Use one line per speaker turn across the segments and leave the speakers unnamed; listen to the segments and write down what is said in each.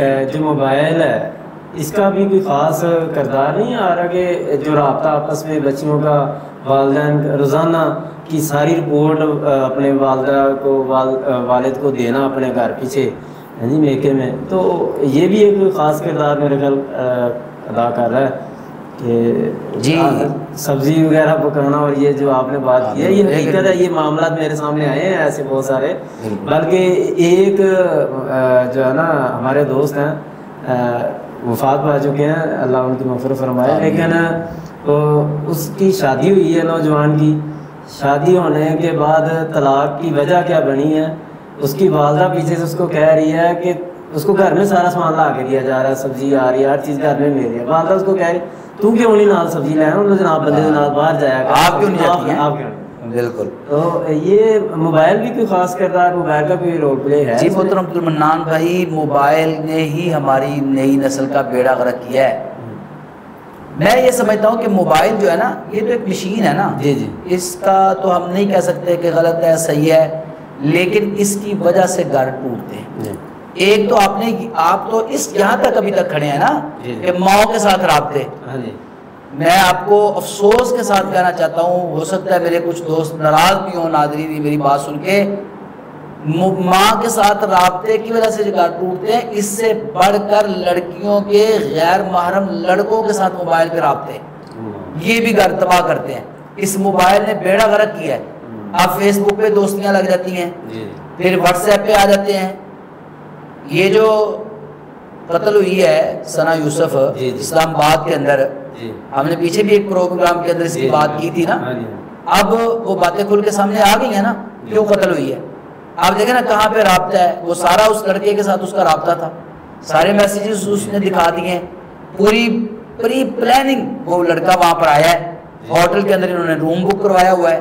جو موبائل ہے اس کا بھی کوئی خاص کردار نہیں آ رہا کہ جو رابطہ آپس میں بچیوں کا والدین روزانہ کی ساری رپورٹ اپنے والدہ کو والد کو دینا اپنے گھر پیچھے جی میکے میں، تو یہ بھی ایک خاص کردار میرے خیال ادا کر رہا ہے کہ
جی
سبزی وغیرہ پکانا، اور یہ جو آپ نے بات کی ہے یہ حقیقت ہے، یہ معاملات میرے سامنے آئے ہیں ایسے بہت سارے، بلکہ ایک جو ہے نا ہمارے دوست ہیں وفات پا چکے ہیں، اللہ ان کی مغفرت فرمائے، لیکن اس کی شادی ہوئی ہے نوجوان کی، شادی ہونے کے بعد طلاق کی وجہ کیا بنی ہے، اس کی والدہ پیچھے سے اس کو کہہ رہی ہے کہ اس کو گھر میں سارا سامان لا کے دیا جا رہا ہے، سبزی آ رہی ہے، ہر چیز گھر میں مل رہی ہے، والدہ اس کو کہہ رہی تو کیوں نہیں نال سبزی لے آئے، جناب بندے جناب باہر جایا گا،
آپ کیوں نہیں جاتی ہیں؟
آپ کیوں؟
بالکل،
تو یہ موبائل بھی کوئی خاص کردار، موبائل کا کوئی رول پلے ہے؟
جی محترم عبدالمنان بھائی، موبائل نے ہی ہماری نئی نسل کا بیڑا غرق کیا ہے۔ میں یہ سمجھتا ہوں کہ موبائل جو ہے نا یہ تو ایک مشین ہے نا،
جی جی،
اس کا تو ہم نہیں کہہ سکتے کہ غلط ہے صحیح ہے، لیکن اس کی وجہ سے گھر ٹوٹتے ہیں۔ ایک تو آپ تو اس یہاں تک ابھی تک کھڑے ہیں نا کہ ماں کے ساتھ رابطے، میں آپ کو افسوس کے ساتھ کہنا چاہتا ہوں، ہو سکتا ہے میرے کچھ دوست ناراض بھی ہوں ناظرین میری بات سن کے، ماں کے ساتھ رابطے کی وجہ سے جو گھر ٹوٹتے ہیں، اس سے بڑھ کر لڑکیوں کے غیر محرم لڑکوں کے ساتھ موبائل پہ رابطے، یہ بھی گھر تباہ کرتے ہیں۔ اس موبائل نے بیڑا غرق کیا ہے۔ اب فیس بک پہ دوستیاں لگ جاتی ہیں، پھر واٹس ایپ پہ آ جاتے ہیں۔ یہ جو قتل ہوئی ہے ثنا یوسف اسلام آباد کے اندر، ہم نے پیچھے بھی ایک پروگرام کے اندر اس کی بات کی تھی نا، اب وہ باتیں کھل کے سامنے آ گئی ہیں نا کیوں قتل ہوئی ہے۔ آپ دیکھیں نا کہاں پہ رابطہ ہے، وہ سارا اس لڑکے کے ساتھ اس کا رابطہ تھا، سارے میسیجز اس نے دکھا دیے، پوری پلاننگ، وہ لڑکا وہاں پر آیا ہے، ہوٹل کے اندر انہوں نے روم بک کروایا ہوا ہے،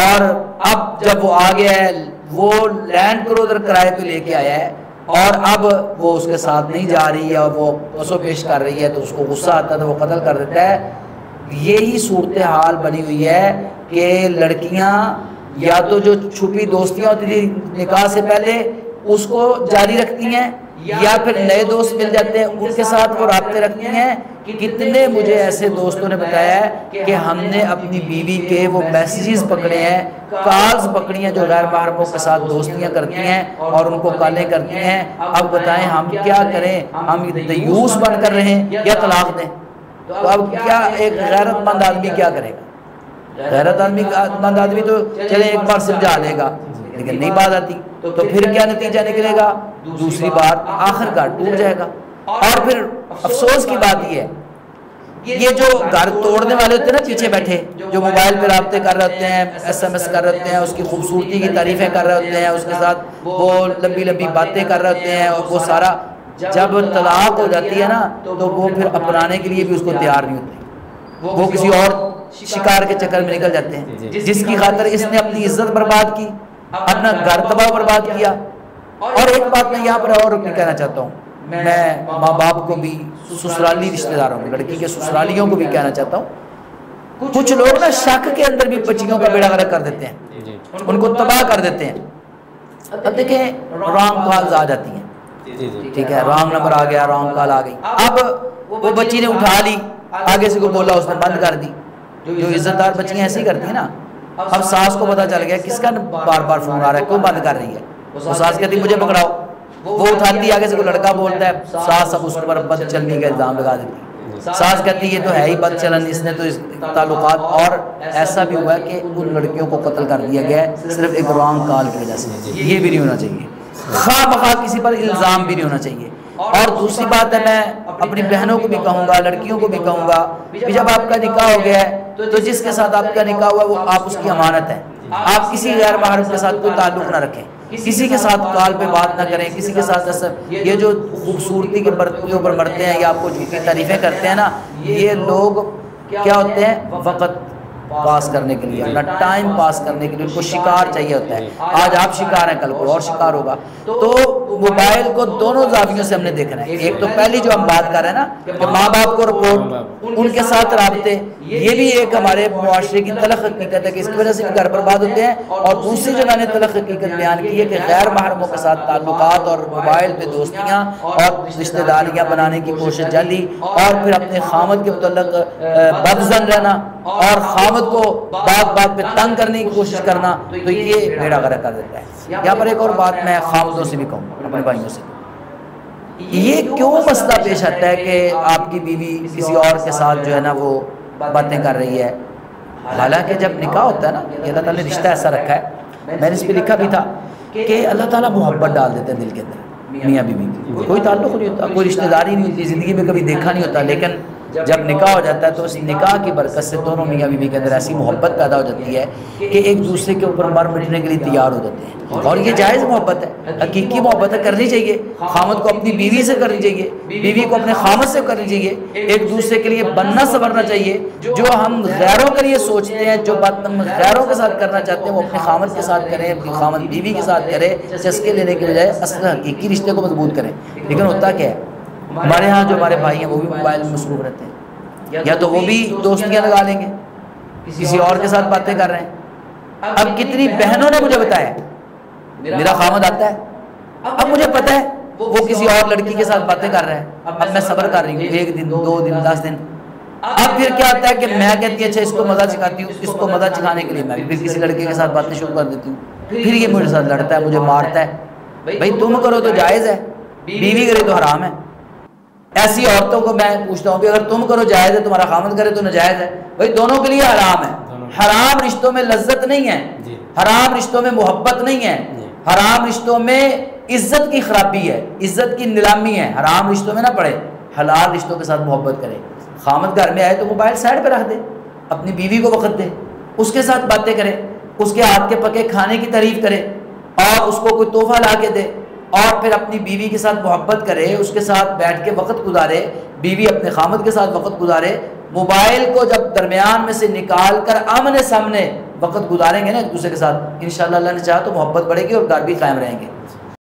اور اب جب وہ آ گیا ہے وہ لینڈ کروزر کرائے پہ لے کے آیا ہے، اور اب وہ اس کے ساتھ نہیں جا رہی ہے اور وہ پسو پیش کر رہی ہے، تو اس کو غصہ آتا ہے تو وہ قتل کر دیتا ہے۔ یہی صورتحال بنی ہوئی ہے کہ لڑکیاں یا تو جو چھپی دوستیاں ہوتی تھی نکاح سے پہلے اس کو جاری رکھتی ہیں، یا پھر نئے دوست مل جاتے ہیں ان کے ساتھ وہ رابطے رکھتی ہیں۔ کتنے مجھے ایسے دوستوں نے بتایا ہے کہ ہم نے اپنی بیوی کے وہ میسیجز پکڑے ہیں، کالز پکڑی ہیں جو غیر محرموں کے ساتھ دوستیاں کرتی ہیں اور ان کو کالیں کرتی ہیں۔ اب بتائیں ہم کیا کریں، ہم دیوس بن کر رہیں یا طلاق دیں؟ تو اب کیا ایک غیرت مند آدمی کیا کرے گا؟ غیرت مند آدمی تو چلے ایک بار سمجھا لے گا، لیکن نہیں بات آتی تو پھر کیا نتیجہ نکلے گا؟ دوسری بار آخر کار ٹوٹ جائے گا۔ اور پھر افسوس کی بات یہ ہے، یہ جو گھر توڑنے والے ہوتے ہیں نا پیچھے بیٹھے، جو موبائل پہ رابطے کر رہے ہوتے ہیں، ایس ایم ایس کر رہے ہوتے ہیں، اس کی خوبصورتی کی تعریفیں کر رہے ہوتے ہیں، اس کے ساتھ وہ لمبی لمبی باتیں کر رہے ہوتے ہیں، اور وہ سارا جب طلاق ہو جاتی ہے نا تو وہ پھر اپنانے کے لیے بھی اس کو تیار نہیں ہوتے، وہ کسی اور شکار کے چکر میں نکل جاتے ہیں جس کی خاطر اس نے اپنی عزت برباد کی، اپنا گھر تباہ برباد کیا۔ اور ایک بات میں یہاں پر اور کہنا چاہتا ہوں، میں ماں باپ کو بھی، سسرالی رشتہ داروں کو، لڑکی کے سسرالیوں کو بھی کہنا چاہتا ہوں، کچھ لوگ نا شک کے اندر بھی بچیوں کا بیڑا غرق کر دیتے ہیں، ان کو تباہ کر دیتے ہیں۔ اب دیکھیں رانگ کالز آ جاتی ہیں، ٹھیک ہے، رانگ نمبر آ گیا، رانگ کال آ گئی، اب وہ بچی نے اٹھا لی، آگے سے کوئی بولا اس نے بند کر دی۔ جو عزت دار بچیاں ایسی کرتی ہیں نا، اب ساس کو پتا چل گیا کس کا بار بار فون آ رہا ہے، کیوں بند کر رہی ہے، وہ ساس کہتی مجھے پکڑاؤ، وہ اٹھاتی ہے، آگے سے کوئی لڑکا بولتا ہے، ساس اب اس پر بد چلنی کا الزام لگا دیتی ہے، ساس کہتی ہے یہ تو ہے ہی بد چلن، اس نے تو اس تعلقات، اور ایسا بھی ہوا ہے کہ ان لڑکیوں کو قتل کر دیا گیا ہے صرف ایک رانگ کال کی وجہ سے۔ یہ بھی نہیں ہونا چاہیے، خواہ بخواہ کسی پر الزام بھی نہیں ہونا چاہیے۔ اور دوسری بات ہے، میں اپنی بہنوں کو بھی کہوں گا، لڑکیوں کو بھی کہوں گا کہ جب آپ کا نکاح ہو گیا ہے تو جس کے ساتھ آپ کا نکاح ہوا وہ آپ اس کی امانت ہے، آپ کسی غیر محرم کے ساتھ کوئی تعلق نہ رکھیں، کسی کے ساتھ کال پہ بات نہ کریں، کسی کے ساتھ یہ جو خوبصورتی کے اوپر مرتے ہیں یا آپ کو جھوٹی تعریفیں کرتے ہیں نا، یہ لوگ کیا ہوتے ہیں، وقت پاس کرنے کے لیے، اپنا ٹائم پاس کرنے کے لیے، ان کو شکار چاہیے ہوتا ہے، آج آپ شکار ہیں کل کوئی اور شکار ہوگا، تو موبائل کو دونوں زاویوں سے ہم نے دیکھنا ہے. ایک تو پہلی جو ہم بات کر رہے ہیں نا کہ ماں باپ کو رپورٹ، ان کے ساتھ رابطے، یہ بھی ایک ہمارے معاشرے کی تلخ حقیقت ہے کہ اس کی وجہ سے بھی گھر برباد ہوتے ہیں. اور دوسری جو میں نے تلخ حقیقت بیان کی ہے کہ غیر محرموں کے ساتھ تعلقات اور موبائل پہ دوستیاں اور رشتہ داریاں بنانے کی کوشش جعلی، اور پھر اپنے خامد کے متعلق بدظن رہنا اور خامد کو بات بات پہ تنگ کرنے کی کوشش کرنا، تو یہ بیڑا غرق کر دیتا ہے. یہاں پر ایک اور بات میں خامدوں سے بھی کہوں، اپنے بھائیوں سے، یہ کیوں مسئلہ پیش آتا ہے کہ آپ کی بیوی کسی اور کے ساتھ جو ہے نا وہ باتیں کر رہی ہے؟ حالانکہ جب نکاح ہوتا ہے نا، یہ اللہ تعالیٰ نے رشتہ ایسا رکھا ہے، میں نے اس پہ لکھا بھی تھا کہ اللہ تعالیٰ محبت ڈال دیتے ہیں دل کے اندر میاں بیوی کی. کوئی تعلق نہیں ہوتا، کوئی رشتہ داری نہیں ہوتی، زندگی میں کبھی دیکھا نہیں ہوتا، لیکن جب نکاح ہو جاتا ہے تو اس نکاح کی برکت سے دونوں میاں بیوی کے اندر ایسی محبت پیدا ہو جاتی ہے کہ ایک دوسرے کے اوپر مر مٹنے کے لیے تیار ہو جاتے ہیں. اور یہ جائز محبت ہے، حقیقی محبت ہے، کرنی چاہیے. خامد کو اپنی بیوی سے کرنی چاہیے، بیوی کو اپنے خامد سے کرنی چاہیے، ایک دوسرے کے لیے بننا سنورنا چاہیے. جو ہم غیروں کے لیے سوچتے ہیں، جو بات ہم غیروں کے ساتھ کرنا چاہتے ہیں، وہ اپنے خامد کے ساتھ کریں، اپنی خامد بیوی کے ساتھ کرے، چسکے لینے کے بجائے اصل حقیقی رشتے کو مضبوط کریں. لیکن ہوتا کیا ہے، ہمارے ہاں جو ہمارے بھائی ہیں وہ بھی موبائل میں مصروف رہتے ہیں، یا تو وہ بھی دوستیاں لگا لیں گے، کسی اور کے ساتھ باتیں کر رہے ہیں. اب کتنی بہنوں نے مجھے بتایا میرا خامد آتا ہے، اب مجھے پتہ ہے وہ کسی اور لڑکی کے ساتھ باتیں کر رہا ہے، اب میں صبر کر رہی ہوں 1 دن 2 دن 10 دن. اب پھر کیا ہوتا ہے کہ میں کہتی ہوں اچھا اس کو مزہ سکھاتی ہوں، اس کو مزہ سکھانے کے لیے میں پھر کسی لڑکے کے ساتھ باتیں شروع کر دیتی ہوں، پھر یہ مجھے ساتھ لڑتا ہے، مجھے مارتا ہے. بھائی تم کرو تو جائز ہے، بیوی کرے تو حرام ہے. ایسی عورتوں کو میں پوچھتا ہوں کہ اگر تم کرو جائز ہے، تمہارا خامد کرے تو ناجائز ہے. بھائی دونوں کے لیے حرام ہے. حرام رشتوں میں لذت نہیں ہے، حرام رشتوں میں محبت نہیں ہے، حرام رشتوں میں عزت کی خرابی ہے، عزت کی نیلامی ہے. حرام رشتوں میں نہ پڑے، حلال رشتوں کے ساتھ محبت کرے. خامد گھر میں آئے تو موبائل سائڈ پہ رکھ دے، اپنی بیوی کو وقت دے، اس کے ساتھ باتیں کرے، اس کے ہاتھ کے پکے کھانے کی تعریف کرے، اور اس کو کوئی تحفہ لا کے دے، اور پھر اپنی بیوی کے ساتھ محبت کرے، اس کے ساتھ بیٹھ کے وقت گزارے، بیوی اپنے خامد کے ساتھ وقت گزارے. موبائل کو جب درمیان میں سے نکال کر آمنے سامنے وقت گزاریں گے نا ایک دوسرے کے ساتھ، انشاءاللہ اللہ نے چاہا تو محبت بڑھے گی اور گھر بھی قائم رہیں گے.